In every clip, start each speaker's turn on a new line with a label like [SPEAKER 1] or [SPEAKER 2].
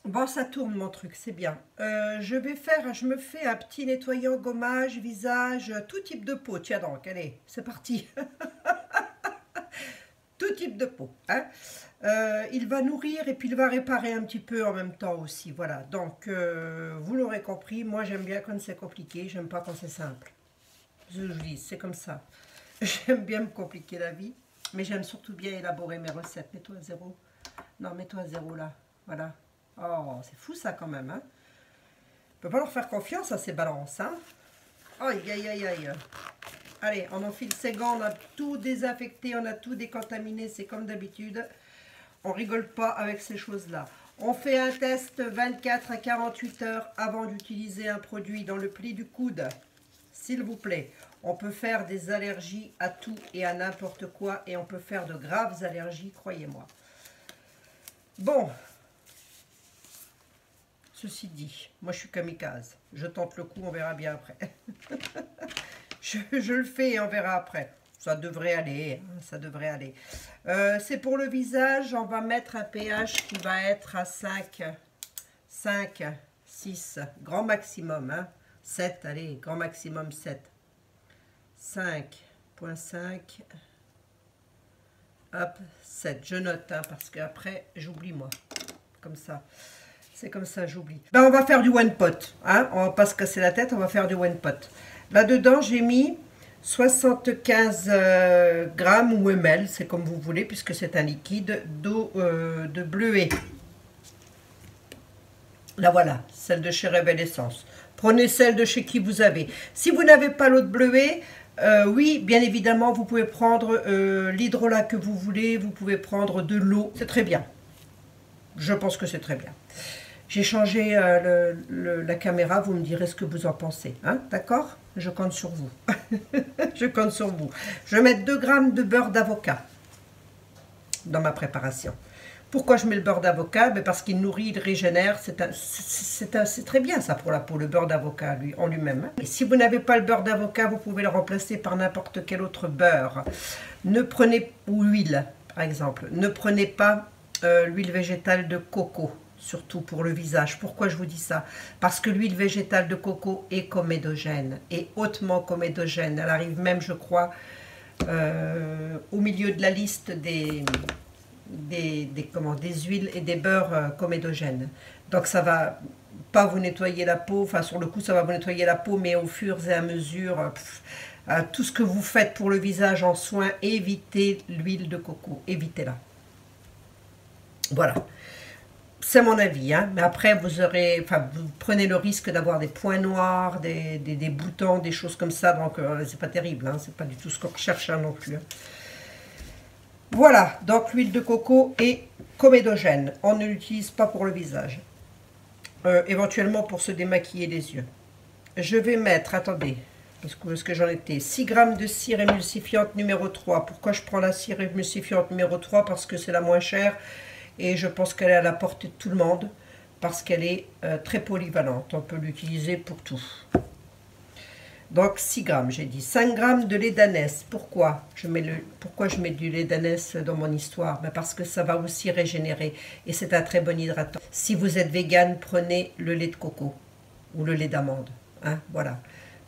[SPEAKER 1] Bon, ça tourne mon truc, c'est bien. Je me fais un petit nettoyant gommage, visage, tout type de peau. Tiens donc, allez, c'est parti. Tout type de peau, hein. Il va nourrir et puis il va réparer un petit peu en même temps aussi. Voilà, donc vous l'aurez compris, moi j'aime bien quand c'est compliqué, j'aime pas quand c'est simple. Je vous dis, c'est comme ça. J'aime bien me compliquer la vie, mais j'aime surtout bien élaborer mes recettes. Mets-toi à zéro. Non, mets-toi à zéro là. Voilà. Oh, c'est fou ça quand même, hein. On peut pas leur faire confiance à ces balances, hein. Aïe, aïe, aïe, aïe. Allez, on enfile ses gants, on a tout désinfecté, on a tout décontaminé, c'est comme d'habitude. On rigole pas avec ces choses-là. On fait un test 24 à 48 heures avant d'utiliser un produit dans le pli du coude. S'il vous plaît, on peut faire des allergies à tout et à n'importe quoi et on peut faire de graves allergies, croyez-moi. Bon, ceci dit, moi je suis kamikaze. Je tente le coup, on verra bien après. je le fais et on verra après. Ça devrait aller, hein, ça devrait aller. C'est pour le visage, on va mettre un pH qui va être à 5, 6, grand maximum, hein. 7, allez, grand maximum 7. 5.5, hop, 7. Je note, hein, parce qu'après, j'oublie moi. Comme ça. C'est comme ça, j'oublie. Ben, on va faire du one pot, hein. On va pas se casser la tête, on va faire du one pot. Là-dedans, j'ai mis 75 grammes ou ml, c'est comme vous voulez, puisque c'est un liquide d'eau de bleuet. Là voilà, celle de chez Révèle Essence. Prenez celle de chez qui vous avez. Si vous n'avez pas l'eau de bleuet, oui, bien évidemment, vous pouvez prendre l'hydrolat que vous voulez, vous pouvez prendre de l'eau, c'est très bien. Je pense que c'est très bien. J'ai changé la caméra, vous me direz ce que vous en pensez, hein, d'accord? Je compte sur vous. Je compte sur vous. Je vais mettre 2 grammes de beurre d'avocat dans ma préparation. Pourquoi je mets le beurre d'avocat? Parce qu'il nourrit, il régénère. C'est très bien ça pour la peau, le beurre d'avocat en lui-même. Et si vous n'avez pas le beurre d'avocat, vous pouvez le remplacer par n'importe quel autre beurre. Ne prenez, ou huile par exemple, ne prenez pas l'huile végétale de coco, surtout pour le visage. Pourquoi je vous dis ça? Parce que l'huile végétale de coco est comédogène, et hautement comédogène. Elle arrive même, je crois, au milieu de la liste des huiles et des beurres comédogènes. Donc ça va pas vous nettoyer la peau, enfin sur le coup ça va vous nettoyer la peau, mais au fur et à mesure, tout ce que vous faites pour le visage en soins, évitez l'huile de coco, évitez-la. Voilà, c'est mon avis, hein. Mais après vous prenez le risque d'avoir des points noirs, des boutons, des choses comme ça, donc c'est pas terrible, hein. C'est pas du tout ce qu'on recherche, hein, non plus, hein. Voilà, donc l'huile de coco est comédogène. On ne l'utilise pas pour le visage. Éventuellement pour se démaquiller les yeux. Je vais mettre, attendez, parce que j'en étais, 6 grammes de cire émulsifiante numéro 3. Pourquoi je prends la cire émulsifiante numéro 3? Parce que c'est la moins chère et je pense qu'elle est à la portée de tout le monde. Parce qu'elle est très polyvalente. On peut l'utiliser pour tout. Donc 6 grammes, j'ai dit. 5 grammes de lait d'ânesse. Pourquoi je mets du lait d'ânesse dans mon histoire? Parce que ça va aussi régénérer. Et c'est un très bon hydratant. Si vous êtes végane, prenez le lait de coco. Ou le lait d'amande. Hein, voilà.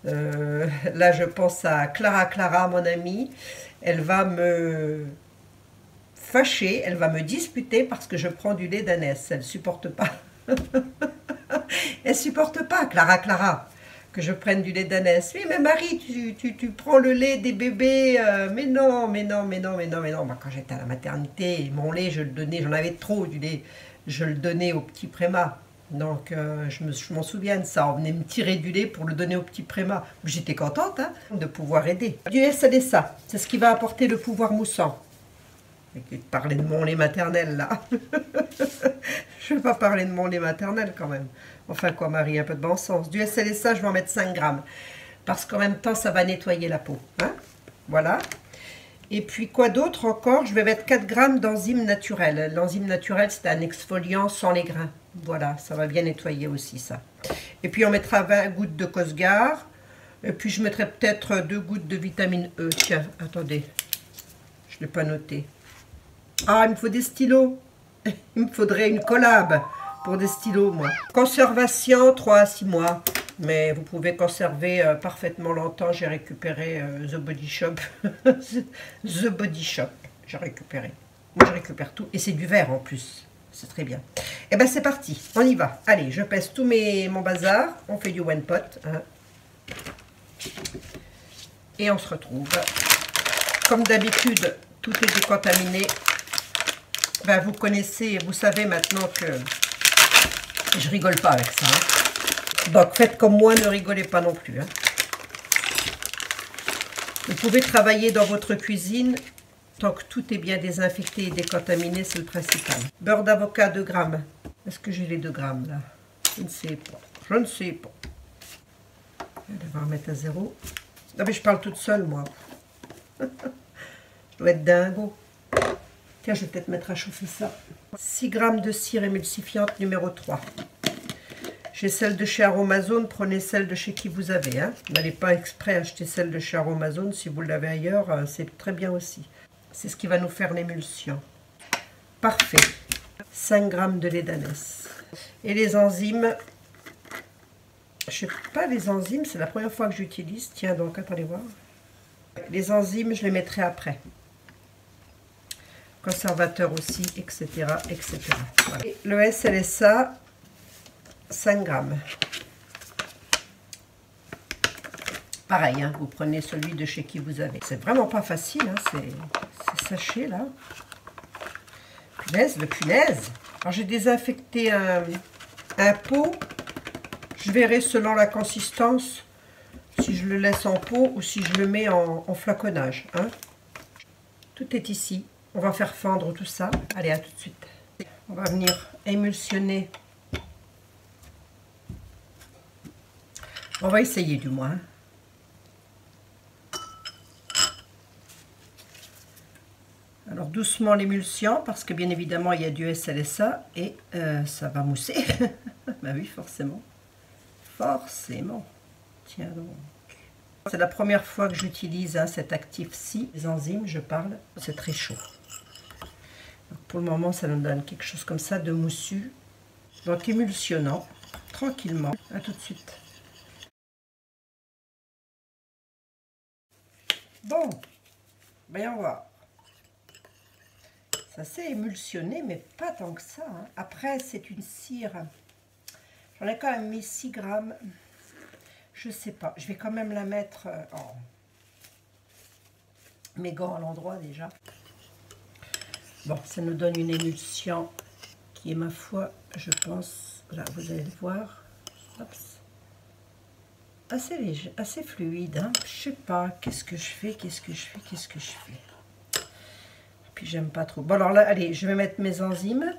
[SPEAKER 1] Là, je pense à Clara, mon amie. Elle va me fâcher. Elle va me disputer parce que je prends du lait d'ânesse. Elle ne supporte pas. Elle ne supporte pas, Clara. Que je prenne du lait d'ânesse. Oui, mais Marie, tu prends le lait des bébés. Mais non. Moi, quand j'étais à la maternité, mon lait, je le donnais, j'en avais trop du lait. Je le donnais au petit Préma. Donc, je m'en souviens de ça. On venait me tirer du lait pour le donner au petit Préma. J'étais contente, hein, de pouvoir aider. Du SLSA, c'est ce qui va apporter le pouvoir moussant. Parler de mon lait maternel, là. Je ne vais pas parler de mon lait maternel, quand même. Enfin quoi, Marie, un peu de bon sens. Du SLSA, je vais en mettre 5 grammes. Parce qu'en même temps, ça va nettoyer la peau. Hein, voilà. Et puis quoi d'autre encore? Je vais mettre 4 grammes d'enzyme naturelle. L'enzyme naturelle, c'est un exfoliant sans les grains. Voilà, ça va bien nettoyer aussi, ça. Et puis on mettra 20 gouttes de Cosgar. Et puis je mettrai peut-être 2 gouttes de vitamine E. Tiens, attendez. Je ne l'ai pas noté. Ah, il me faut des stylos. Il me faudrait une collab. pour des stylos, moi. Conservation, 3 à 6 mois. Mais vous pouvez conserver parfaitement longtemps. J'ai récupéré The Body Shop. The Body Shop, j'ai récupéré. Moi, je récupère tout. Et c'est du verre en plus. C'est très bien. Et ben c'est parti, on y va. Allez, je pèse tout mon bazar. On fait du one pot. Hein. Et on se retrouve. Comme d'habitude, tout est décontaminé. Ben, vous connaissez, vous savez maintenant que je rigole pas avec ça. Hein. Donc faites comme moi, ne rigolez pas non plus. Hein. Vous pouvez travailler dans votre cuisine tant que tout est bien désinfecté et décontaminé, c'est le principal. Beurre d'avocat 2 grammes. Est-ce que j'ai les 2 grammes là? Je ne sais pas. Je ne sais pas. Je vais devoir mettre à 0. Non mais je parle toute seule moi. Je dois être dingo. Tiens, je vais peut-être mettre à chauffer ça. 6 grammes de cire émulsifiante numéro 3. J'ai celle de chez Aromazone, prenez celle de chez qui vous avez. Hein. N'allez pas exprès acheter celle de chez Aromazone, si vous l'avez ailleurs, c'est très bien aussi. C'est ce qui va nous faire l'émulsion. Parfait. 5 grammes de lait d'ânesse. Et les enzymes, je sais pas les enzymes, c'est la première fois que j'utilise. Tiens donc, attendez voir. Les enzymes, je les mettrai après. Conservateur aussi, etc. etc. Voilà. Et le SLSA, 5 grammes. Pareil, hein, vous prenez celui de chez qui vous avez. C'est vraiment pas facile, hein, ces sachets là. Punaise, le punaise. Alors j'ai désinfecté un pot. Je verrai selon la consistance si je le laisse en pot ou si je le mets en flaconnage. Hein. Tout est ici. On va faire fondre tout ça. Allez, à tout de suite. On va venir émulsionner. On va essayer du moins. Hein. Alors doucement l'émulsion parce que bien évidemment il y a du SLSA et ça va mousser. Ben oui, forcément. Forcément. Tiens donc. C'est la première fois que j'utilise hein, cet actif-ci. Les enzymes, je parle. C'est très chaud. Donc, pour le moment, ça nous donne quelque chose comme ça de moussu. Donc émulsionnant tranquillement. À tout de suite. Bon, voyons voir. Ça s'est émulsionné, mais pas tant que ça. Hein. Après, c'est une cire. J'en ai quand même mis 6 grammes. Je sais pas. Je vais quand même la mettre en mes gants à l'endroit déjà. Bon, ça nous donne une émulsion qui est, ma foi, je pense, là, vous allez le voir. Oups. Assez léger, assez fluide. Hein. Je sais pas. Qu'est-ce que je fais? Qu'est-ce que je fais? Qu'est-ce que je fais? Puis j'aime pas trop. Bon alors là, allez, je vais mettre mes enzymes.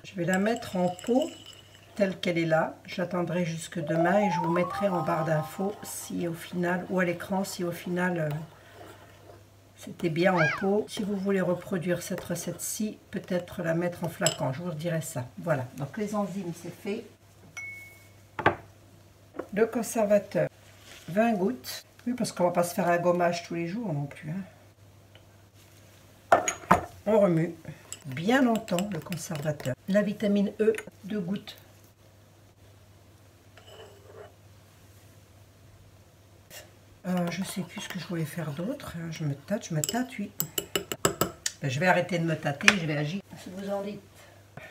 [SPEAKER 1] Je vais la mettre en pot telle qu'elle est là. J'attendrai jusque demain et je vous mettrai en barre d'infos si au final, ou à l'écran, si au final c'était bien en pot. Si vous voulez reproduire cette recette-ci, peut-être la mettre en flacon. Je vous redirai ça. Voilà, donc les enzymes c'est fait. Le conservateur, 20 gouttes. Oui, parce qu'on ne va pas se faire un gommage tous les jours non plus. Hein. On remue bien longtemps le conservateur. La vitamine E, 2 gouttes. Je ne sais plus ce que je voulais faire d'autre. Je me tâte, oui. Ben, je vais arrêter de me tâter, je vais agir. Si vous en dites.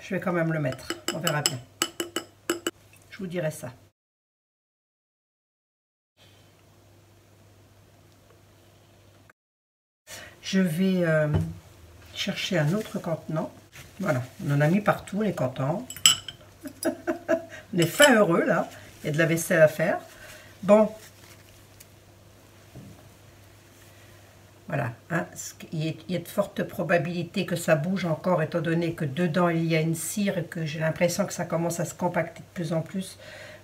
[SPEAKER 1] Je vais quand même le mettre, on verra bien. Je vous dirai ça. Je vais chercher un autre contenant. Voilà, on en a mis partout, on est content. On est fin heureux là. Il y a de la vaisselle à faire. Bon. Voilà. Hein, il y a de fortes probabilités que ça bouge encore, étant donné que dedans il y a une cire et que j'ai l'impression que ça commence à se compacter de plus en plus.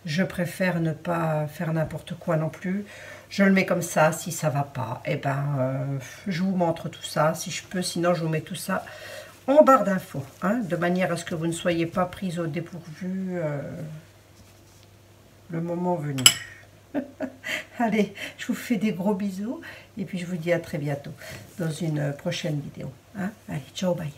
[SPEAKER 1] Je préfère ne pas faire n'importe quoi non plus. Je le mets comme ça, si ça va pas, eh ben, je vous montre tout ça, si je peux, sinon je vous mets tout ça en barre d'infos, hein, de manière à ce que vous ne soyez pas pris au dépourvu le moment venu. Allez, je vous fais des gros bisous, et puis je vous dis à très bientôt dans une prochaine vidéo. Hein. Allez, ciao, bye.